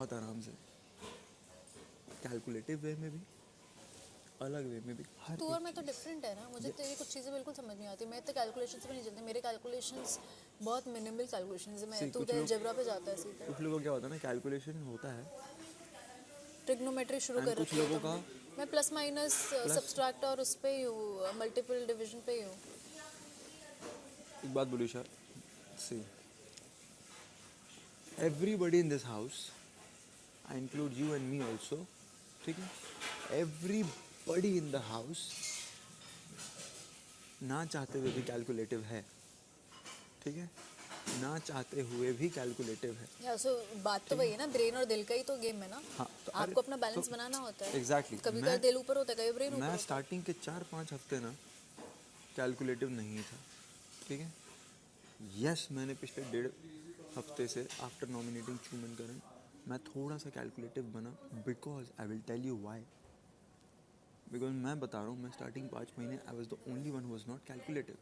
बहुत आराम से, कैलकुलेटिव वे में भी, अलग वे में भी, हर तू एक और मैं तो चीज़। डिफरेंट है ना। मुझे तेरी कुछ चीज़ें बिल्कुल समझ नहीं आती। मैं तो कैलकुलेशन से भी नहीं चलती। मेरे कैलकुलेशंस बहुत मिनिमल कैलकुलेशंस है। मैं सी तू कुछ तो लोग, अलजेब्रा पे जाता है सीधा। कुछ लोगों को क्या होता है ना, कैलकुलेशन होता है ट्रिग्नोमेट्री शुरू एंड कर कुछ रखी है लोगों का तुमने। मैं प्लस माइनस प्लस। सब्सट्रैक्ट और उस पे ही हूँ, मल्टीपल डिवीजन पे ही हूँ। एक बात बोलूँ Shah, see everybody in this house, I include you and me also, ठीक है, एवरीबडी इन द हाउस ना चाहते हुए भी कैलकुलेटिव है, ठीक है, ना चाहते हुए भी कैलकुलेटिव है। या सो बात तो ठीक वही है, है ना, ब्रेन और दिल का ही तो गेम है ना। हाँ तो अरे आपको अपना तो बैलेंस बनाना होता है। एग्जैक्टली कभी मैं कभी दिल ऊपर होता है, कभी ब्रेन ऊपर मैं होता है। स्टार्टिंग के 4-5 हफ्ते ना कैलकुलेटिव नहीं था, ठीक है। यस मैंने पिछले 1.5 हफ्ते से आफ्टर नॉमिनेटिंग चूमन करण मैं थोड़ा सा कैलकुलेटिव बना, because I will tell you why. Because मैं बता रहा हूँ, मैं स्टार्टिंग 5 महीने I was the only one who was not calculative,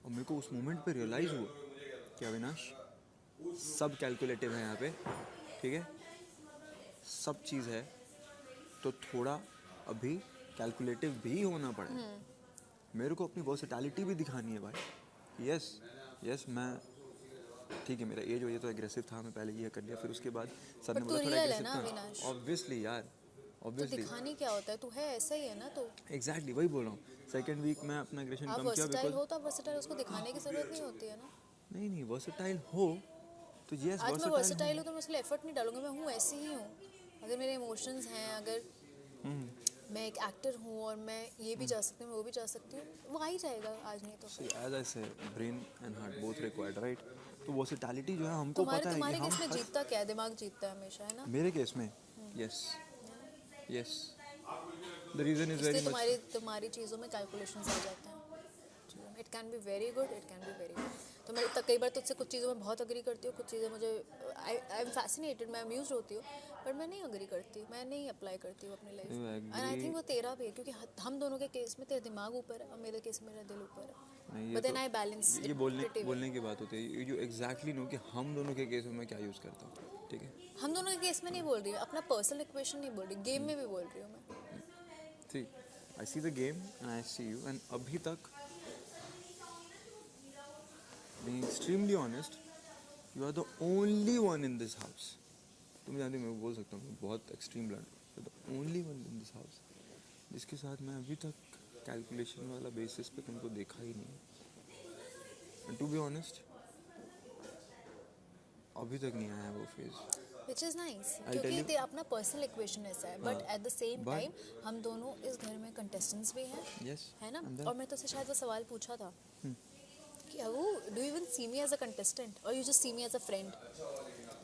और मेरे को उस मोमेंट पे रियलाइज़ हुआ कि अविनाश सब कैलकुलेटिव है यहाँ पे, ठीक है, सब चीज़ है, तो थोड़ा अभी कैलकुलेटिव भी होना पड़ेगा। मेरे को अपनी वर्सेटैलिटी भी दिखानी है भाई। यस यस मैं, ठीक है, मेरा एज वजह तो एग्रेसिव था, मैं पहले ये कर लिया, फिर उसके बाद सर बट ने तू बोला थोड़ा रियल है एग्रेसिव ना था। अविनाश। ऑब्वियसली यार, तो ऑब्वियसली, दिखाने क्या होता है, तू है ऐसा ही है ना। तो एग्जैक्टली वही बोल रहा हूँ। सेकेंड वीक में अपना एग्रेशन आप कम किया वर्सटाइल बिकॉज, हो तो आप वर्सटाइल, उसको दिखाने की जरूरत नहीं होती है ना। नहीं नहीं वर्सेटाइल हो तो यस आज मैं वर्सेटाइल हो। वर्सटाइल हूँ तो मैं उसके लिए एफर्ट नहीं डालूंगी, मैं हूँ ऐसी ही हूँ। अगर मेरे इमोशंस हैं, अगर मैं एक एक्टर हूँ और मैं ये भी जा सकती हूँ, मैं वो भी जा सकती हूँ, वो आ ही जाएगा। आज नहीं तो सी फिर। एज आई से, brain and heart both required, right. तो वर्सेटैलिटी जो है हमको तुम्हारे पता है कि तुम्हारे हम केस में हर, जीतता क्या है? दिमाग जीतता है हमेशा, है ना। मेरे केस में yes yes the reason is very इसलिए मच। तुम्हारी तुम्हारी चीज़ों में कैलकुलेशंस आ जाते हैं। It can be very good, it can be very good. तो मैं कई बार तुझसे कुछ चीज़ों में बहुत अग्री करती हूँ, कुछ चीज़ें मुझे आई एम फैसिनेटेड, मैं अम्यूज होती हूँ, पर मैं नहीं अग्री करती, मैं नहीं अप्लाई करती हूँ अपनी लाइफ में। एंड आई एग्री, थिंक वो तेरा भी है, क्योंकि हम दोनों के केस में तेरा दिमाग ऊपर है और मेरे केस में मेरा दिल ऊपर है। नहीं ये बट देन तो, आई बैलेंस ये इट बोलने प्रिटी वेल। बोलने की बात होती है, यू एग्जैक्टली नो कि हम दोनों के केस में मैं क्या यूज़ करता हूँ, ठीक है। हम दोनों के केस में नहीं बोल रही हूँ, अपना पर्सनल इक्वेशन नहीं बोल रही, गेम में भी बोल रही हूँ मैं। See I see the game and I see you, and अभी तक being extremely honest, you are the only one in this house. तुम जानते हो मैं बोल सकता हूँ बहुत extreme blood, you are the only one in this house जिसके साथ मैं अभी तक कैलकुलेशन वाला बेसिस पे तुमको देखा ही नहीं है। एंड टू बी ऑनेस्ट अभी तक नहीं आया वो phase. Which is nice, I tell क्योंकि यू, तेरा अपना पर्सनल इक्वेशन ऐसा है। But at the same but time हम दोनों इस घर में कंटेस्टेंट्स भी हैं, यस है ना। एंड देन और मैं तुझसे शायद वो सवाल पूछा था कि वो do even see me as a contestant और you just see me as a friend,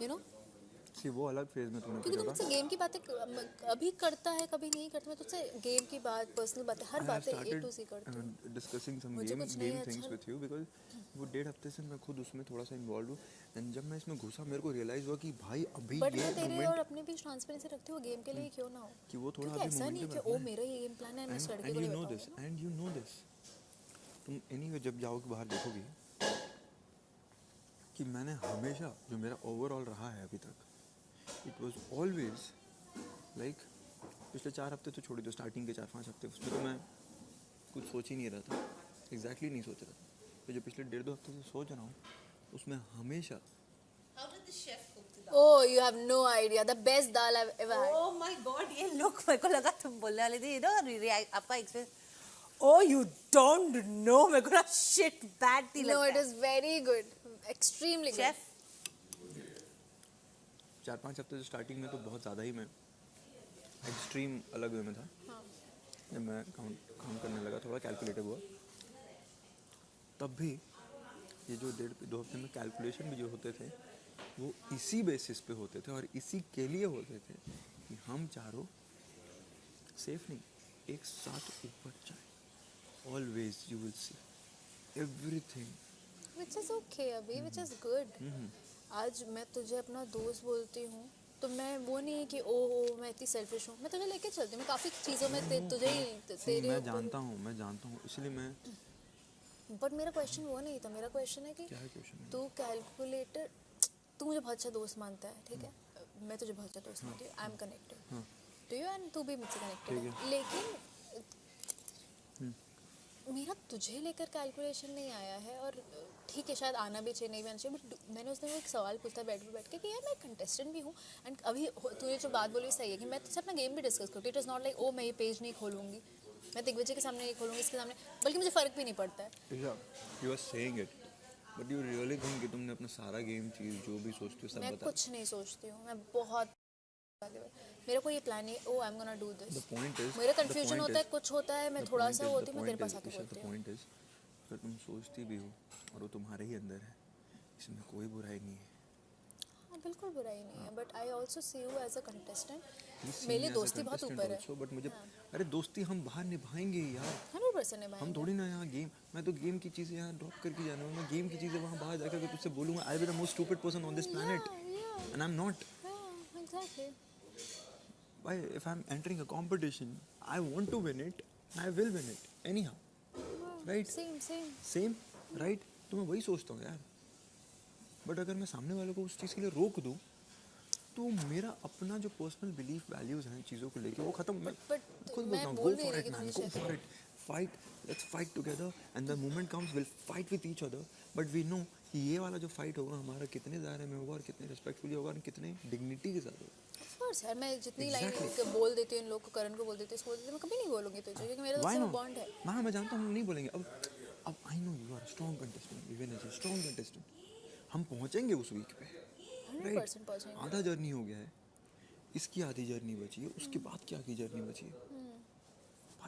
you know. See वो अलग फेज में तुमने क्योंकि पूछा तू था। मुझसे गेम की बातें कभी करता है कभी नहीं करता। मैं तुझसे गेम की बात, पर्सनल बातें, हर I have बातें ए started टू सी करती हूँ। discussing some मुझे कुछ नहीं game अच्छा things with you because वो 1.5 हफ्ते से मैं खुद उसमें थोड़ा सा इन्वॉल्व हूँ, एंड जब मैं इसमें घुसा मेरे को रियलाइज़ हुआ कि भाई अभी बट ये मैं तेरे और मोमेंट, अपने बीच ट्रांसपेरेंसी रखती हूँ, गेम के लिए क्यों ना हो। कि वो थोड़ा क्योंकि अभी ऐसा नहीं है मोमेंटम कि रखना ओ है। मेरा ये गेम प्लान है, मैं इस लड़के एंड को यू नहीं नो दिस, बताऊंगी ना। एंड यू नो दिस, तुम एनीवे जब जाओगे बाहर देखोगी कि मैंने हमेशा जो मेरा ओवरऑल रहा है अभी तक, इट वॉज ऑलवेज लाइक, पिछले 4 हफ्ते तो छोड़ दो, स्टार्टिंग के 4-5 हफ्ते उसमें तो मैं कुछ सोच ही नहीं रहा था, एग्जैक्टली नहीं सोच रहा था। तो जो पिछले 1.5-2 हफ्ते से सोच रहा हूँ उसमें हमेशा, How did the chef cook the dal? Oh, you have no idea. The best dal I've ever had. Oh my God! ये look, मेरे को लगा तुम बोलने वाली थी, आपका experience. Oh, you don't know, मेरे को ना shit bad थी No, लगता it है। is very good. Extremely good. Chef, 4-5 हफ्ते से स्टार्टिंग में तो बहुत ज़्यादा ही मैं एक्सट्रीम अलग वे में था। हाँ। जब मैं काउंट करने लगा, थोड़ा कैलकुलेटिव हुआ, तब भी ये जो 1.5-2 हफ्ते में कैलकुलेशन भी जो होते थे वो इसी बेसिस पे होते थे और इसी के लिए होते थे कि हम चारों सेफ नहीं, एक साथ ऊपर जाए। Always you will see everything. Which is okay अभी, which is good. आज मैं तुझे अपना दोस्त बोलती हूँ तो मैं वो नहीं है कि ओ मैं इतनी सेल्फिश हूँ। मैं तुझे लेके चलती हूँ, मैं काफ़ी चीज़ों में तुझे ही तेरे मैं ऊपर। जानता हूँ, इसलिए मैं, बट मेरा क्वेश्चन वो नहीं था। मेरा क्वेश्चन है कि क्या है क्वेश्चन? तू कैलकुलेटर, तू मुझे बहुत अच्छा दोस्त मानता है, ठीक है। मैं तुझे बहुत ज़्यादा दोस्त मानती हूँ, आई एम कनेक्टेड हाँ टू यू एंड तू भी मुझसे कनेक्टेड ठीक है, लेकिन मेरा तुझे लेकर कैलकुलेशन नहीं आया है। और ठीक है शायद आना भी चाहिए, नहीं भी आना चाहिए, बट मैंने उस दिन एक सवाल पूछा बैठ के कि यार मैं कंटेस्टेंट भी हूँ एंड अभी तूने जो बात बोली सही है कि मैं तुझसे अपना गेम भी डिस्कस करती हूँ। It is not like oh मैं ये पेज नहीं खोलूँगी, मैं दिग्विजय के सामने नहीं खोलूँगी, इसके सामने, बल्कि मुझे फ़र्क भी नहीं पड़ता है। You are saying it but you really think कि तुमने अपना सारा गेम चीज़ जो भी सोचती हो सब मैं बता कुछ नहीं सोचती हूँ, मैं बहुत मेरा कोई ये प्लान नहीं, oh I am gonna do this. The point is मेरा कंफ्यूजन होता है, कुछ होता है, मैं थोड़ा सा होती हूँ, मैं तेरे पास आके द बोलती हूँ। पॉइंट इज अगर तुम सोचती भी हो और वो तुम्हारे ही अंदर है, इसमें कोई बुराई नहीं है। हाँ बिल्कुल बुराई नहीं है, but I also see you as a contestant. You see मेरे me लिए as a दोस्ती बहुत contestant ऊपर है। also, but मुझे अरे दोस्ती हम बाहर निभाएंगे ही यार, 100% हम निभाएंगे। थोड़ी ना यहाँ गेम, मैं तो गेम की चीज़ें यहाँ ड्रॉप करके जाना हूँ, मैं गेम की चीज़ें वहाँ बाहर जाकर के तुझसे बोलूँगा I be the most stupid person on this planet and I am not. Yeah, exactly. Why if I'm entering a competition I want to win it, I will win it anyhow, right? Same. Same right, तो मैं वही सोचता हूँ यार। But अगर मैं सामने वालों को उस चीज़ के लिए रोक दूँ तो मेरा अपना जो पर्सनल बिलीफ वैल्यूज़ हैं चीज़ों को लेके वो ख़त्म। मैं But खुद मैं बोलता हूँ बोल गो भी फॉर रही इट कि मैन, तुझे गो शायद for it, fight, let's fight together and the moment comes will fight with each other, but we know कि ये वाला जो फाइट होगा हमारा कितने दायरे में होगा और कितने रिस्पेक्टफुली होगा और कितने डिग्निटी के साथ होगा। Of course यार, मैं जितनी Exactly. लाइन बोल देती हूँ इन लोग को, करण को बोल देती हूँ, इसको बोल देती हूँ, मैं कभी नहीं बोलूँगी तुझे, क्योंकि मेरा Why तुझसे not? बॉन्ड है। मैं जानता हूँ हम नहीं बोलेंगे। अब I know you are strong contestant, even as a strong contestant, हम पहुँचेंगे उस वीक पे, 100% पहुँचेंगे। आधा जर्नी हो गया है, इसकी आधी जर्नी बची है, उसके बाद की आधी जर्नी बची है।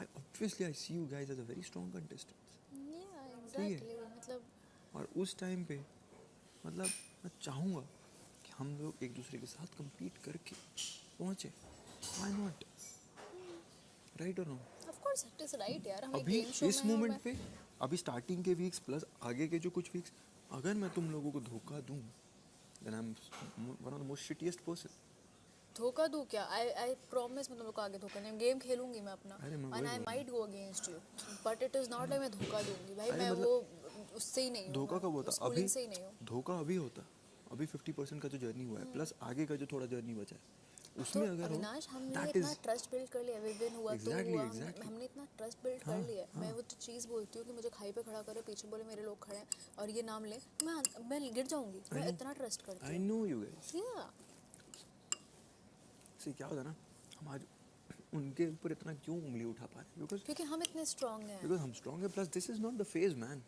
Obviously I see you guys as a very strong contestant, Yeah, exactly. मतलब और उस टाइम पे मतलब मैं चाहूँगा कि हम लोग एक दूसरे के साथ compete करके पहुँचे। Why not? राइट और wrong? of course it is right यार, हम एक अभी गेम शो इस में हैं और मोमेंट पे, अभी स्टार्टिंग के वीक्स प्लस आगे के जो कुछ वीक्स, अगर मैं तुम लोगों को धोखा दूँ then I'm one of the most shittiest person. धोखा दूँ क्या? आई प्रॉमिस मैं तुम लोग को आगे धोखा नहीं, गेम खेलूंगी मैं अपना, अरे मैं एंड वही आई बोल रहा might go against you, but it is not like मैं धोखा दूंगी भाई, अरे मैं मतलब वो उससे ही नहीं हूँ, धोखा कब होता? स्कूलिंग अभी से ही नहीं हूँ। धोखा अभी होता, अभी 50% का जो जर्नी हुआ है प्लस आगे का जो थोड़ा जर्नी बचा है तो उसमें अगर हो अविनाश, हमने that इतना is ट्रस्ट बिल्ड कर लिया, विविन हुआ तो Exactly, हुआ, exactly. हमने इतना ट्रस्ट बिल्ड कर लिया है। मैं वो जो चीज़ बोलती हूँ कि मुझे खाई पे खड़ा करे, पीछे बोले मेरे लोग खड़े हैं और ये नाम ले, मैं गिर जाऊंगी, मैं इतना ट्रस्ट करती I हूँ। know you guys. Yeah, से क्या होता है ना, हम आज उनके ऊपर इतना क्यों उंगली उठा पा रहे हैं? क्योंकि हम इतने स्ट्रांग हैं। बिकॉज हम स्ट्रॉन्ग है, plus this is not the phase man,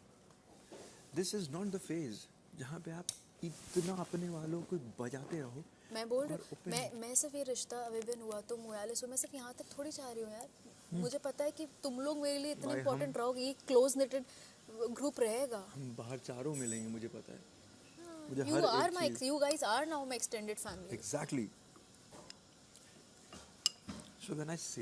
this is not the phase जहाँ पे आप इतना अपने वालों को बजाते रहो। मैं बोल रही और हूँ, open- मैं सिर्फ ये रिश्ता विविन हुआ तो मुरालिस हो, मैं सिर्फ यहाँ तक थोड़ी चाह रही हूँ यार। मुझे पता है कि तुम लोग मेरे लिए इतने भाई, इंपॉर्टेंट रहोगे, ये क्लोज निटेड ग्रुप रहेगा। हम बाहर चारों मिलेंगे, मुझे पता है, मुझे यू हर आर एक माई, चीज you guys are now my extended family. Exactly. So when I से